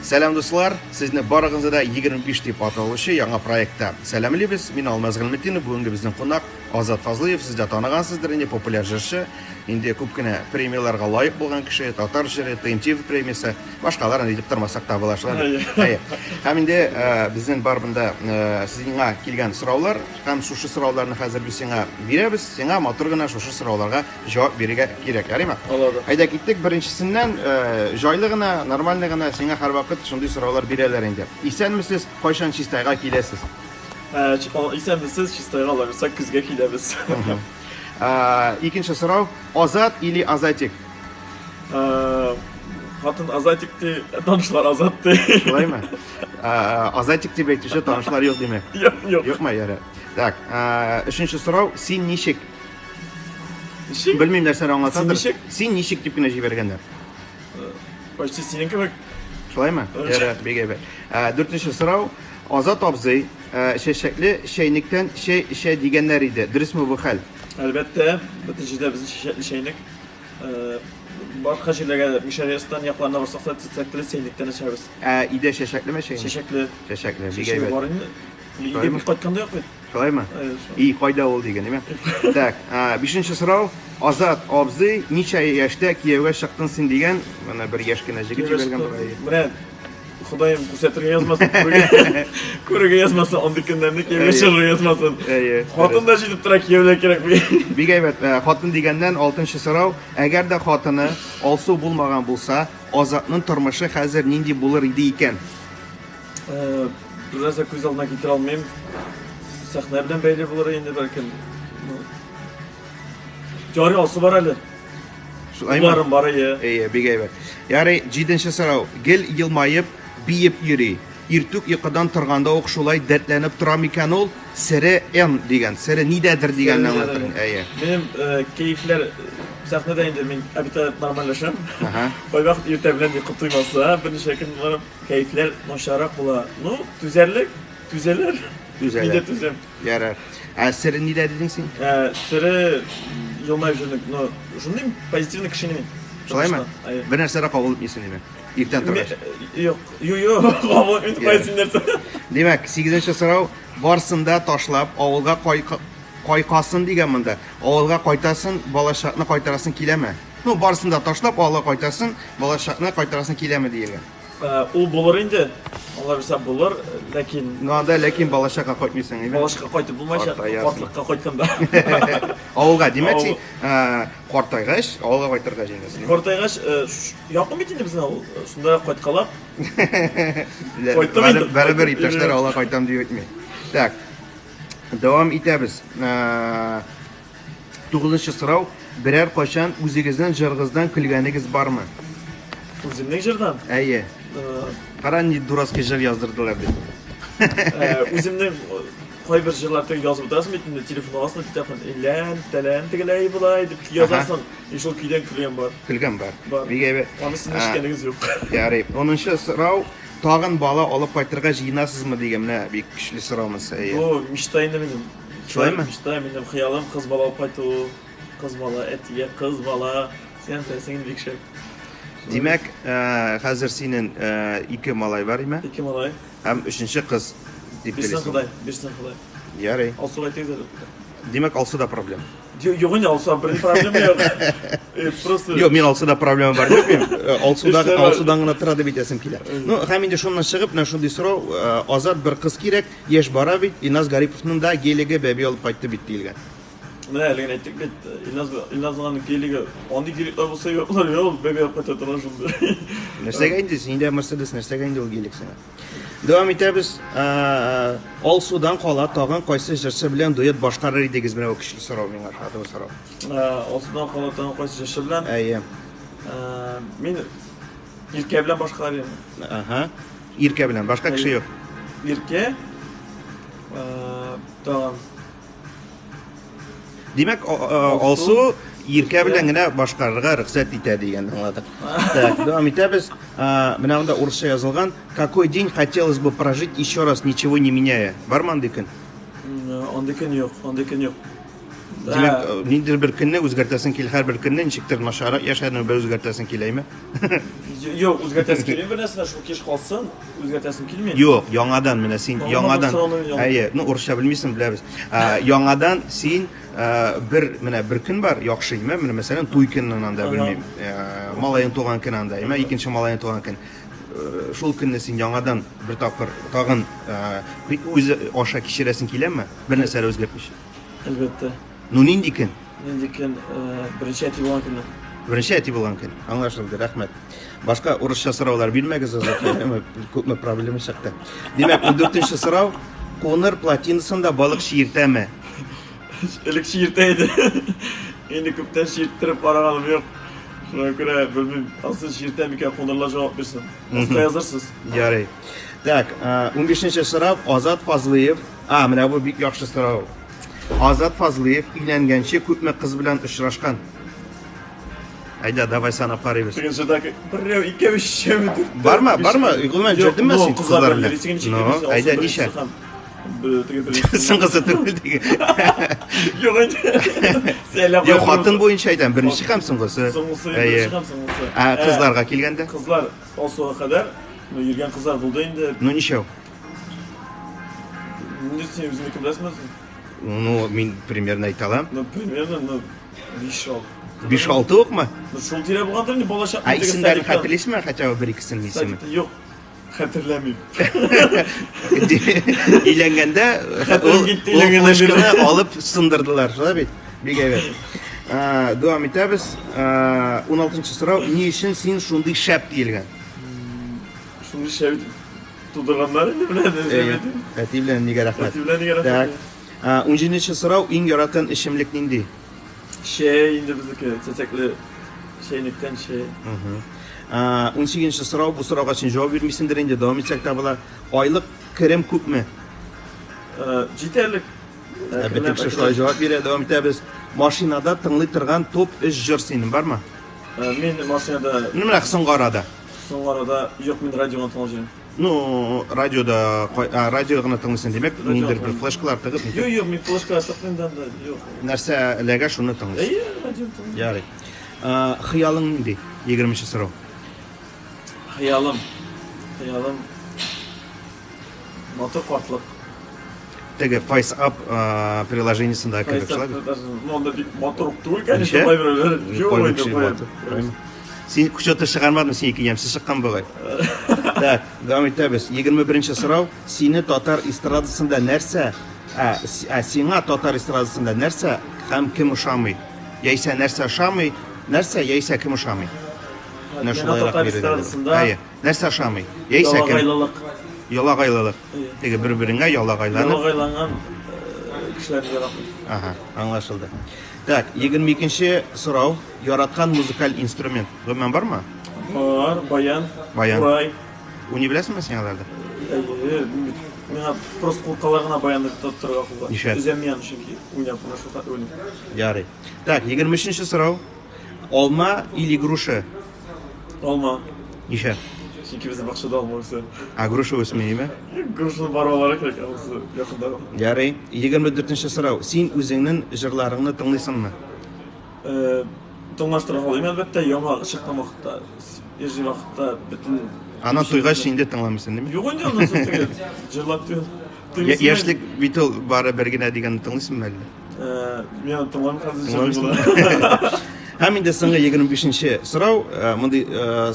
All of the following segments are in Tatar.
Сәлем дуслар, сезне барыгызны да 25 дип аталучы яңа проектта сәламлибез. Мин Алмаз Гыйлметдинов, бүгенге безнең кунак Азат Фазлыев, сез дә танығансыздыр инде, популяр җырчы, инде күп кенә премияларга лаек булган кеше, Татар җыры, ТМТ премиясе, башкаларын әйтеп тормасак та булашлар. Һәм инде безнең бар бында сезгә килгән сораулар, һәм шушы сорауларны хәзер без сиңа бирәбез, сиңа матур гына шушы сорауларга җавап бирергә кирәк, ярыймы? Әйдә киттек, беренчесеннән җайлы гына, нормаль гына сиңа һәрвакыт шундый сораулар бирәләр инде. Исәнмесез, кайчан чистайга киләсез? Исәнмесез, чистайга алырсак күзгә киләбез. Икенче сорау, Азат или Азатик? Хатын Азатик ди, танышлар Азат ди. Шулаймы? Азатик дип әйтүче танышлар юк димәк. Юк. Юкмы, яры. Так, өченче сорау, син ничек? Ничек? Белмим нәрсәне аңлатадыр. Син ничек? Син ничек дип кенә җибәргәннәр. Почти синең кебек. Шулаймы? Яры, бик әйбәт. Дүртенче сорау, Азат абзый, шәшәкле чәйнектән чәй эчә дигәннәр иде. Дөресме бу хәл? Әлбәттә, бөтенчедә безнең шәшәкле чәйнек. Башка җирләргә Мишәристаннан якларына барсак та шәшәкле чәйнектән эчәбез. Иде шәшәклеме чәйнек? Шәшәкле. Шәшәкле, бик әйбәт. Идем кайтканда юк бит. Шулаймы? И кайда ул дигән, әйме? Так, бишенче сорау, Азат абзый, ничә яшьтә кияүгә чыктың син дигән, менә бер яшь кенә җигет җибәргән бурай. Менә Худаем күрсәтергә язмасын, күрергә язмасын, андый көннәрне кияүгә чыгырга язмасын. Хатын да җитеп тора, кияүләр кирәк бит. Бик әйбәт. Хатын дигәннән 6нчы сорау, әгәр дә хатыны алсу булмаган булса, Азатның тормышы хәзер нинди булыр иде икән? Бераз күз алдына китерә алмыйм. Сәхнә белән бәйле булыр инде бәлкем. Җары алсы бар әле. Шуларым бар иде. Бик әйбәт. Ярый, 7нче сорау, гел елмаеп, биеп йөри. Иртүк йокыдан торганда ук шулай дәртләнеп тора микән ул? Сире эн дигән, сире нидәдер дигәнне аңлатыр. Минем кәефләр сәхнәдә инде мин абита нормальлашам. Кайвакыт иртә белән йокы туймаса, берничә көн барып кәефләр начаррак була. Ну, түзәрлек, түзәлер. Нидә түзәм? Ярар. Сире нидә дидең син? Сире елмаеп жүрдек. Ну, шундый позитивный кеше мин. Шулаймы? Бер нәрсәдә кабул итмисең диме? Иртән торгач. Юк, кабул итмәйсең нәрсә. Димәк, 8нче сорау, барсында ташлап авылга кайкасын дигән монда. Авылга кайтасын, балачакны кайтарасын киләме? Ну, барсында ташлап авылга кайтасын, балачакны кайтарасын киләме диелгән. Ул булыр инде. Алар бирсә булыр, ләкин ләкин балачакка кайтмыйсың, диме? Балачакка кайтып булмайча, картлыкка кайтканда. Авылга димәк син, картайгач, авылга кайтырга җиңәсең. Картайгач, якын бит инде безнең авыл. Шунда кайткалап. Бәрабәр иптәшләр авылга кайтам дип әйтми. Так. Дәвам итәбез. 9нчы сорау, берәр кайчан үзегезнең җырыгыздан көлгәнегез бармы? Үземнең җырдан? Әйе. Кара ни дурацкий җыр яздырдылар бит. Үземнең кайбер җырларда язып торасың бит инде телефон астына телефон тәлән тегеләй булай дип язасың. Шул көйдән көлгән бар. Көлгән бар. Бик әйбәт. Аны син эшкәнегез юк. Ярый. 10нчы сорау, тагын бала алып кайтырга җыенасызмы дигән менә бик көчле сорамыз. О, мечта инде минем. Шулаймы? Мечта минем хыялым кыз бала алып кайту. Кыз бала, әтигә кыз бала. Сен белсәң бик шәп. Димәк, хәзер синең 2 малай бар име? 2 малай. Һәм 3нче кыз дип беләсең. Бирсен Худай. Ярый. Алсуга тегез. Димәк, алсуда проблема. Юк, инде алсуда бер проблема юк. Просто Юк, мин алсуда проблема бар дип мин. Алсудан гына тора дип әйтәсем килә. Ну, һәм инде шуннан чыгып, менә шундый сорау, Азат бер кыз кирәк, яшь бара бит, Иназ Гариповның да гелеге бәби алып кайтты бит диелгән. Менә әлегә әйттек бит, Илназның гелеге, андый гелекләр булса юклар, юк, бәби алып кайта торган шунда. Нәрсәгә инде синдә Мерседес, нәрсәгә инде ул гелек сиңа? Дәвам итәбез. Алсудан кала тагын кайсы җырчы белән дуэт башкарыр идегез, менә ул көчле сорау миңа, хәтта бу сорау. Алсудан кала тагын кайсы җырчы белән? Әйе. Мин Иркә белән башкарыйм. Иркә белән, башка кеше юк. Иркә тагын Димәк, алсу Иркә белән генә башкарырга рөхсәт итә дигән аңладык. Так, дәвам итәбез. Менә монда урысча язылган. Какой день хотелось бы прожить еще раз, ничего не меняя? Бармы андый көн? Андый көн юк, андый көн юк. Demek nidir bir künne özgürtesin ki her bir künne nişiktir naşara yaşadığını bir özgürtesin ki mi? Yok, o'zgartasi kelmaydi. Bir narsani shu kech qolsin, o'zgartasim kelmaydi. Yo'q, yangadan mana sen yangadan. Ayy, urusha bilmaysan bilamiz. Yangadan sen bir kun bor, yo'qshimi? Mana masalan to'y kunida bilmayman. Malayın tug'an kunida, ikkinchi malayın tug'an kun. Şol kunni sen yangadan bir taqir tag'in o'zi osha kishirasin keladimi? Bir narsa o'zgartmish. Albatta. Nu nindi kun? Nindi kun birinchi aytib bo'lgan kundan. Birinchi aytib bo'lgan kun. Anglashildi, rahmat. Boshqa urusha so'rovlar bilmaysiz ama ko'pmi problema chiqdi. Demak, 14-so'rov Konor platinasida baliq shiyirtami? Ilk shiyirtaydi. Endi ko'pdan shiyirtirib qaraganim yo'q. Shuna ko'ra bilmayman, asl shiyirtamikan Konorlar javob bersin. Asli hazırsiz. Yarey. Tak, 15-so'rov Ozod Fazliyev. Mana bu bir yaxshi so'rov. Ozod Fazliyev uylangancha ko'pmi qiz bilan uchrashgan? Ayda, davay sanab qaraymiz. Bir ikki ishimidir. Barmi? Uyg'onmay jirdimmi sen qizlar bilan? No, ayda nisha. Sing'isi turibdi. Yo'q endi. Yo'q, xotin bo'yicha aytam, birinchi ham sing'isi. Birinchi ham sing'isi. Qizlarga kelganda? Qizlar Osoga qadar yurgan qizlar bo'ldi endi. No nisha? Sen o'zingni kim bilasizmi? Ну, men примерно aytalam. Ну, примерно 5-6. 5-6 o'qmi? Shul tira bo'lganda endi bola shaqqa. Ismlarini xatırlaysizmi? Hatto bir-ikkisini bilasizmi? Yo'q. Xatırlamayman. Uylanganda o'shqini olib sindirdilar, shunday begaver. Davom etamiz. 16-so'rov, ne uchun sen shunday shap deyilgan? Shunday shap tudirganlar endi biladi. Aytib bilan nega rahmat. Aytib bilan nega rahmat. 10-so'rov, eng yoratgan ichimlik nindi? Endi bizniki chechakli sheynikdan shay. 18-so'rov, bu so'rovga sen javob bermaysandir endi davom etsak tabla. Oylik kirim ko'pmi? Yetarli. Albatta, shu javob beradi. Davom etamiz. Mashinada tingli turgan top ish jir sening bormi? Men mashinada nima so'nggi orada? So'nggi orada yo'q, men radioni tinglayman. Ну, radioga tinglaysan demak, mendir bir flashkalar tig'ib. Yo'q, men flashkalar tig'imdan yo'q. Narsalarga shuni tinglaysan. Radio tinglayman. Ya'ni. Xiyoling nima? 20-so'rov. Xiyolim motor portliq. Tege Face Up приложениесida kirib chiqadi. Unda motor turul конечно, qo'ymaydi. Sen kuchota chiqarmading, sen ikkinchisi chiqqan bo'lg'ay. Так, davom etamiz. 21-so'rov. Seni Totar estradasida narsa, senga Totar estradasida narsa ham kim ushamay? Yaysa narsa ushamay, narsa yaysa kim ushamay? Totar estradasida narsa ushamay. Yaysa kim? Yolag'aylilik. Tege bir-biringa yolag'aylanib. Yolag'aylangan kishilarga yo'laqmaydi. Aha, anlaşıldı. Tak, 22-so'rov. Yaratgan muzikal instrument. Bilmem bormi? Bor, bayan. Qo'ray. Uni bilasizmi senlarda? Menga просто qo'lqalarına bayanlar tuttirib qo'ygan. Nisha? O'zimyan chunki o'ynab shu qat o'ynayman. Yari. Tak, 23-so'rov. Olma или груша? Olma. Nisha? Chunki bizda baqshada olma o'sa. Груша o'smaydimi? Grushni barvalar kerak o'zi yaqinda. Yari. 24-so'rov. Sen o'zingning jurlaringni tinglaysanmi? Tonglashtirib olayman albatta, yomon chiqqan vaqtda, erji vaqtda butun Ana to'yga endi tinglamaysan, nima? Yo'q, endi ondan so'ng jurlab Yoshlik bitul bari birgina degan tinglaysanmi hali? Men tinglamayman. Hamida senga 25-so'rov, bunday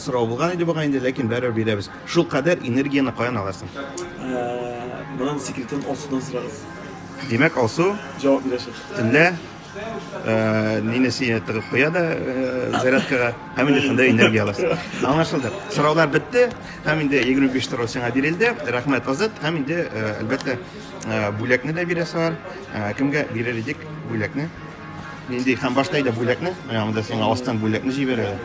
so'rov bo'lgan edi, lekin baribir beramiz. Shu qadar energiyani qo'yan olasan. Bundan sekretdan ostidan so'raysiz. Demak, olsa javob berasiz. Tilla ninasiga tig'ib qo'yadi, zaryadkaga hamida shunday energiya olasiz. Anlaşıldı. So'rovlar bitdi. Hamida 25 senga berildi. Rahmat Ozod. Hamida albatta bo'lakni da berasizlar. Kimga berar edik bo'lakni? Endi ham boshlaydi bo'lakni. Mana bunda senga ostdan bo'lakni jib beradi.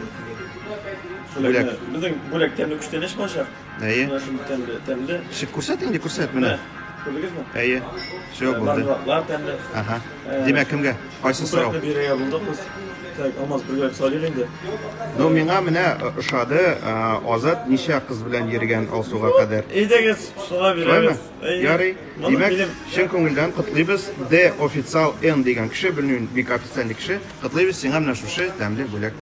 Bo'lak. Bizning bo'lak temli kuchtanish boshqa. Ayi. Temli. Shib ko'rsat endi, ko'rsat mana. Gördünüzmü? Әйе. Все булды. Marmıratlar tende. Aha. Demek kimge? Qayсы сорау? Sürekli bir yere bulduk biz. Tak, olmaz bir görüp söyleyeyim de. Ну, миңа менә ошады, Азат ничә кыз белән йөргән Алсуга кадәр. İyidegiz, şuna Шулаймы? veririz. Ярый. Bunu Димәк, bilim. чын күңелдән котлыйбыз. Д официал Н дигән кеше, белмим, бик официаль кеше. Котлыйбыз сиңа менә шушы тәмле бүләк.